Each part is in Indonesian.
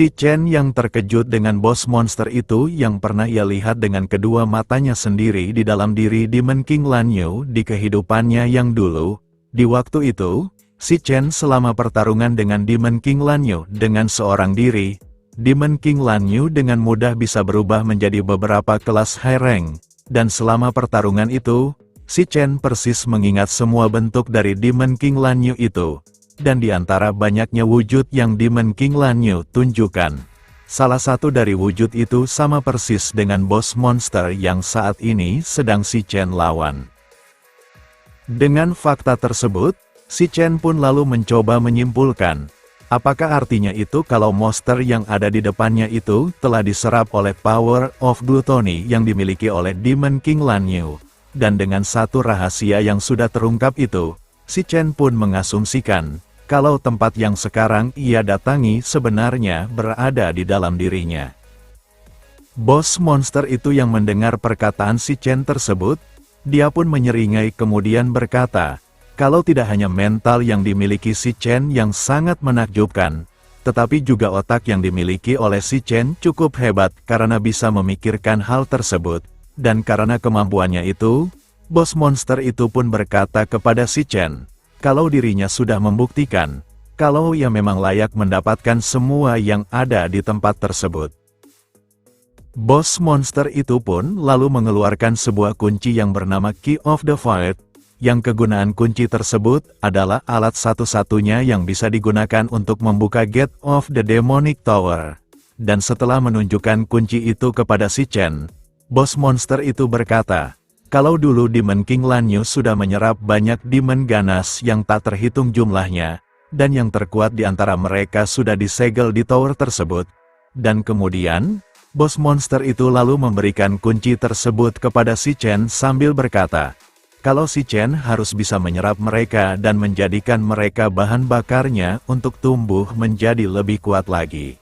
Si Chen yang terkejut dengan bos monster itu yang pernah ia lihat dengan kedua matanya sendiri di dalam diri Demon King Lanyu di kehidupannya yang dulu. Di waktu itu, si Chen selama pertarungan dengan Demon King Lanyu dengan seorang diri, Demon King Lanyu dengan mudah bisa berubah menjadi beberapa kelas high rank, dan selama pertarungan itu, si Chen persis mengingat semua bentuk dari Demon King Lanyu itu. Dan di antara banyaknya wujud yang Demon King Lanyu tunjukkan, salah satu dari wujud itu sama persis dengan bos monster yang saat ini sedang si Chen lawan. Dengan fakta tersebut, si Chen pun lalu mencoba menyimpulkan, apakah artinya itu kalau monster yang ada di depannya itu telah diserap oleh power of gluttony yang dimiliki oleh Demon King Lanyu. Dan dengan satu rahasia yang sudah terungkap itu, si Chen pun mengasumsikan, kalau tempat yang sekarang ia datangi sebenarnya berada di dalam dirinya. Bos monster itu yang mendengar perkataan si Chen tersebut, dia pun menyeringai kemudian berkata, kalau tidak hanya mental yang dimiliki si Chen yang sangat menakjubkan, tetapi juga otak yang dimiliki oleh si Chen cukup hebat karena bisa memikirkan hal tersebut, dan karena kemampuannya itu, bos monster itu pun berkata kepada si Chen, kalau dirinya sudah membuktikan, kalau ia memang layak mendapatkan semua yang ada di tempat tersebut. Bos monster itu pun lalu mengeluarkan sebuah kunci yang bernama Key of the Void, yang kegunaan kunci tersebut adalah alat satu-satunya yang bisa digunakan untuk membuka Gate of the Demonic Tower. Dan setelah menunjukkan kunci itu kepada si Chen, bos monster itu berkata, kalau dulu Demon King Lanyu sudah menyerap banyak demon ganas yang tak terhitung jumlahnya, dan yang terkuat di antara mereka sudah disegel di tower tersebut. Dan kemudian, bos monster itu lalu memberikan kunci tersebut kepada si Chen sambil berkata, kalau si Chen harus bisa menyerap mereka dan menjadikan mereka bahan bakarnya untuk tumbuh menjadi lebih kuat lagi.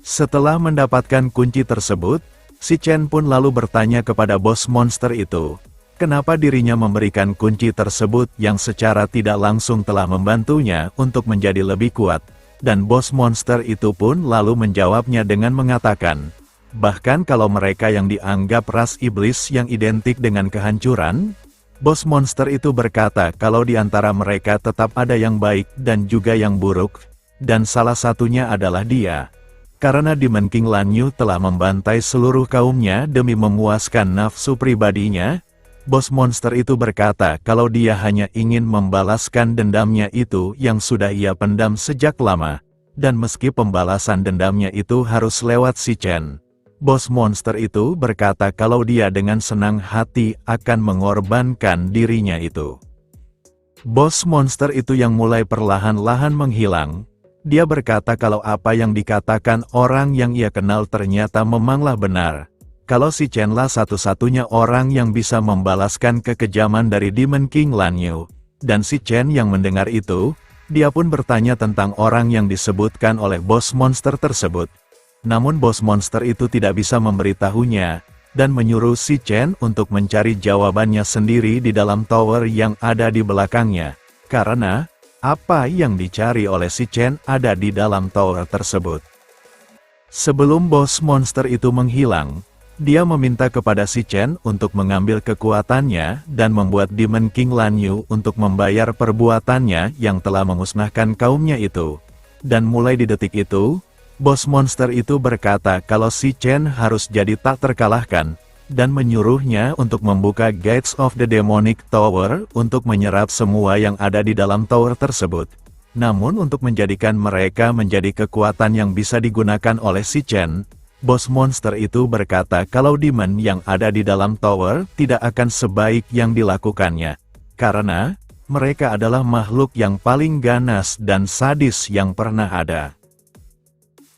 Setelah mendapatkan kunci tersebut, si Chen pun lalu bertanya kepada bos monster itu, kenapa dirinya memberikan kunci tersebut yang secara tidak langsung telah membantunya untuk menjadi lebih kuat, dan bos monster itu pun lalu menjawabnya dengan mengatakan, bahkan kalau mereka yang dianggap ras iblis yang identik dengan kehancuran, bos monster itu berkata kalau di antara mereka tetap ada yang baik dan juga yang buruk, dan salah satunya adalah dia. Karena Demon King Lanyu telah membantai seluruh kaumnya demi memuaskan nafsu pribadinya, bos monster itu berkata kalau dia hanya ingin membalaskan dendamnya itu yang sudah ia pendam sejak lama, dan meski pembalasan dendamnya itu harus lewat si Chen, bos monster itu berkata kalau dia dengan senang hati akan mengorbankan dirinya itu. Bos monster itu yang mulai perlahan-lahan menghilang. Dia berkata kalau apa yang dikatakan orang yang ia kenal ternyata memanglah benar. Kalau si Chen lah satu-satunya orang yang bisa membalaskan kekejaman dari Demon King Lanyu. Dan si Chen yang mendengar itu, dia pun bertanya tentang orang yang disebutkan oleh bos monster tersebut. Namun bos monster itu tidak bisa memberitahunya, dan menyuruh si Chen untuk mencari jawabannya sendiri di dalam tower yang ada di belakangnya. Karena apa yang dicari oleh si Chen ada di dalam tower tersebut. Sebelum bos monster itu menghilang, dia meminta kepada si Chen untuk mengambil kekuatannya dan membuat Demon King Lanyu untuk membayar perbuatannya yang telah memusnahkan kaumnya itu. Dan mulai di detik itu, bos monster itu berkata kalau si Chen harus jadi tak terkalahkan, dan menyuruhnya untuk membuka Gates of the Demonic Tower untuk menyerap semua yang ada di dalam tower tersebut. Namun untuk menjadikan mereka menjadi kekuatan yang bisa digunakan oleh si Chen, bos monster itu berkata kalau demon yang ada di dalam tower tidak akan sebaik yang dilakukannya. Karena mereka adalah makhluk yang paling ganas dan sadis yang pernah ada.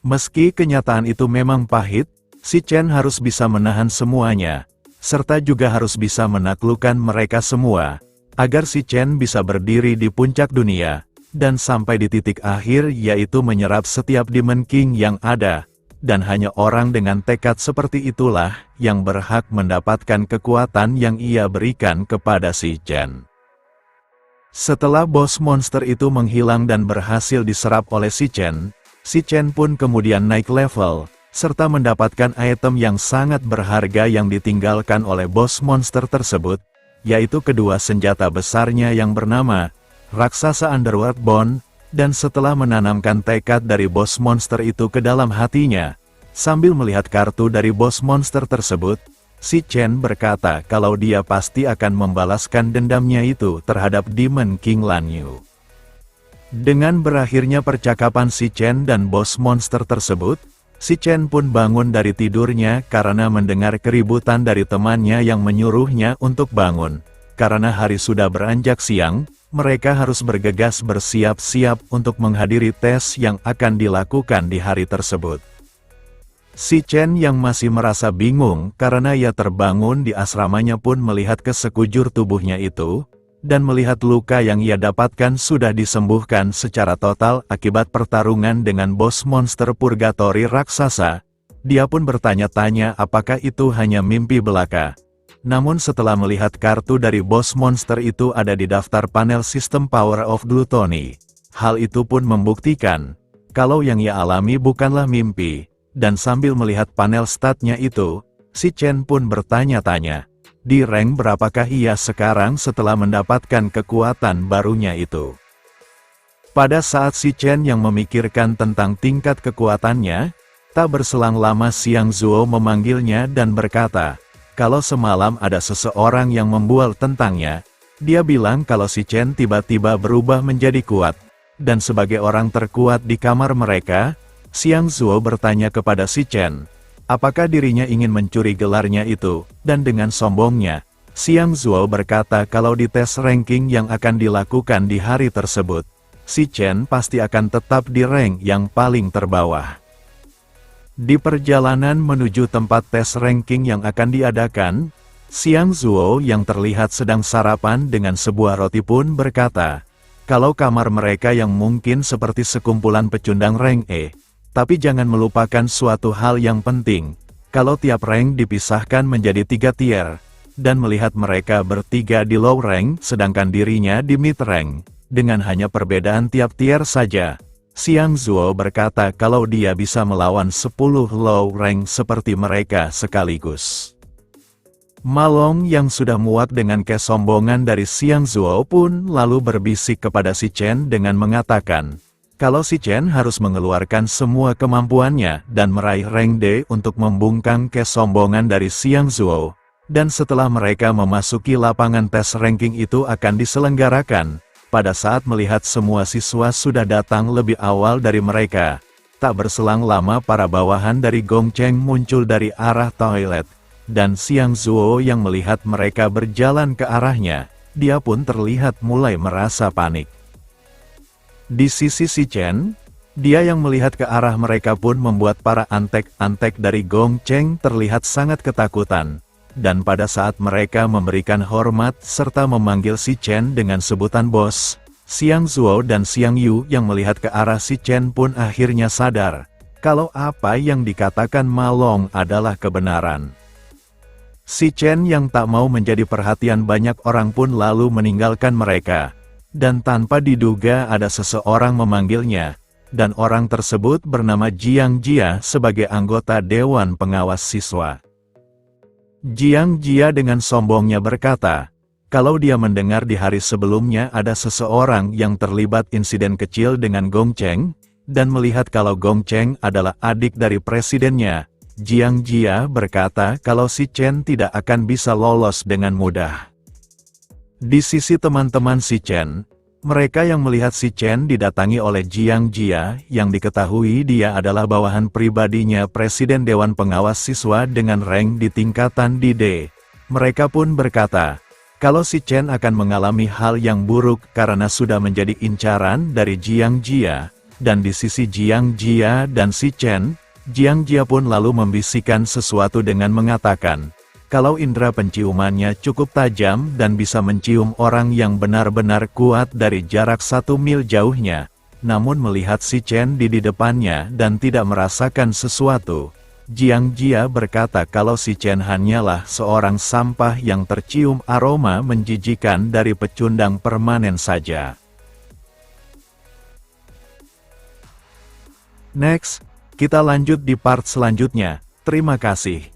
Meski kenyataan itu memang pahit, si Chen harus bisa menahan semuanya, serta juga harus bisa menaklukkan mereka semua, agar si Chen bisa berdiri di puncak dunia, dan sampai di titik akhir yaitu menyerap setiap Demon King yang ada, dan hanya orang dengan tekad seperti itulah yang berhak mendapatkan kekuatan yang ia berikan kepada si Chen. Setelah bos monster itu menghilang dan berhasil diserap oleh si Chen, Si Chen pun kemudian naik level, serta mendapatkan item yang sangat berharga yang ditinggalkan oleh bos monster tersebut, yaitu kedua senjata besarnya yang bernama Raksasa Underworld Bond, dan setelah menanamkan tekad dari bos monster itu ke dalam hatinya, sambil melihat kartu dari bos monster tersebut, si Chen berkata kalau dia pasti akan membalaskan dendamnya itu terhadap Demon King Lan Yu. Dengan berakhirnya percakapan si Chen dan bos monster tersebut, si Chen pun bangun dari tidurnya karena mendengar keributan dari temannya yang menyuruhnya untuk bangun. Karena hari sudah beranjak siang, mereka harus bergegas bersiap-siap untuk menghadiri tes yang akan dilakukan di hari tersebut. Si Chen yang masih merasa bingung karena ia terbangun di asramanya pun melihat ke sekujur tubuhnya itu, dan melihat luka yang ia dapatkan sudah disembuhkan secara total akibat pertarungan dengan bos monster purgatori raksasa. Dia pun bertanya-tanya apakah itu hanya mimpi belaka. Namun setelah melihat kartu dari bos monster itu ada di daftar panel sistem Power of Gluttony, hal itu pun membuktikan kalau yang ia alami bukanlah mimpi. Dan sambil melihat panel statnya itu, si Chen pun bertanya-tanya, di rank berapakah ia sekarang setelah mendapatkan kekuatan barunya itu. Pada saat si Chen yang memikirkan tentang tingkat kekuatannya, tak berselang lama Xiang Zuo memanggilnya dan berkata, kalau semalam ada seseorang yang membual tentangnya, dia bilang kalau si Chen tiba-tiba berubah menjadi kuat, dan sebagai orang terkuat di kamar mereka, Xiang Zuo bertanya kepada si Chen, apakah dirinya ingin mencuri gelarnya itu, dan dengan sombongnya, Xiang Zuo berkata kalau di tes ranking yang akan dilakukan di hari tersebut, si Chen pasti akan tetap di rank yang paling terbawah. Di perjalanan menuju tempat tes ranking yang akan diadakan, Xiang Zuo yang terlihat sedang sarapan dengan sebuah roti pun berkata, kalau kamar mereka yang mungkin seperti sekumpulan pecundang rank E, tapi jangan melupakan suatu hal yang penting, kalau tiap rank dipisahkan menjadi 3 tier, dan melihat mereka bertiga di low rank sedangkan dirinya di mid rank, dengan hanya perbedaan tiap tier saja. Xiang Zuo berkata kalau dia bisa melawan 10 low rank seperti mereka sekaligus. Ma Long yang sudah muak dengan kesombongan dari Xiang Zuo pun lalu berbisik kepada si Chen dengan mengatakan, kalau si Chen harus mengeluarkan semua kemampuannya dan meraih rank D untuk membungkam kesombongan dari Xiang Zuo, dan setelah mereka memasuki lapangan tes ranking itu akan diselenggarakan, pada saat melihat semua siswa sudah datang lebih awal dari mereka, tak berselang lama para bawahan dari Gong Cheng muncul dari arah toilet, dan Xiang Zuo yang melihat mereka berjalan ke arahnya, dia pun terlihat mulai merasa panik. Di sisi si Chen, dia yang melihat ke arah mereka pun membuat para antek-antek dari Gong Cheng terlihat sangat ketakutan. Dan pada saat mereka memberikan hormat serta memanggil si Chen dengan sebutan bos, Xiang Zuo dan Xiang Yu yang melihat ke arah si Chen pun akhirnya sadar, kalau apa yang dikatakan Ma Long adalah kebenaran. Si Chen yang tak mau menjadi perhatian banyak orang pun lalu meninggalkan mereka. Dan tanpa diduga ada seseorang memanggilnya, dan orang tersebut bernama Jiang Jia sebagai anggota Dewan Pengawas Siswa. Jiang Jia dengan sombongnya berkata, kalau dia mendengar di hari sebelumnya ada seseorang yang terlibat insiden kecil dengan Gong Cheng, dan melihat kalau Gong Cheng adalah adik dari presidennya, Jiang Jia berkata kalau si Chen tidak akan bisa lolos dengan mudah. Di sisi teman-teman si Chen, mereka yang melihat si Chen didatangi oleh Jiang Jia yang diketahui dia adalah bawahan pribadinya Presiden Dewan Pengawas Siswa dengan rank di tingkatan di D. Mereka pun berkata, kalau si Chen akan mengalami hal yang buruk karena sudah menjadi incaran dari Jiang Jia, dan di sisi Jiang Jia dan si Chen, Jiang Jia pun lalu membisikkan sesuatu dengan mengatakan, kalau indera penciumannya cukup tajam dan bisa mencium orang yang benar-benar kuat dari jarak 1 mil jauhnya, namun melihat si Chen di depannya dan tidak merasakan sesuatu, Jiang Jia berkata kalau si Chen hanyalah seorang sampah yang tercium aroma menjijikan dari pecundang permanen saja. Next, kita lanjut di part selanjutnya. Terima kasih.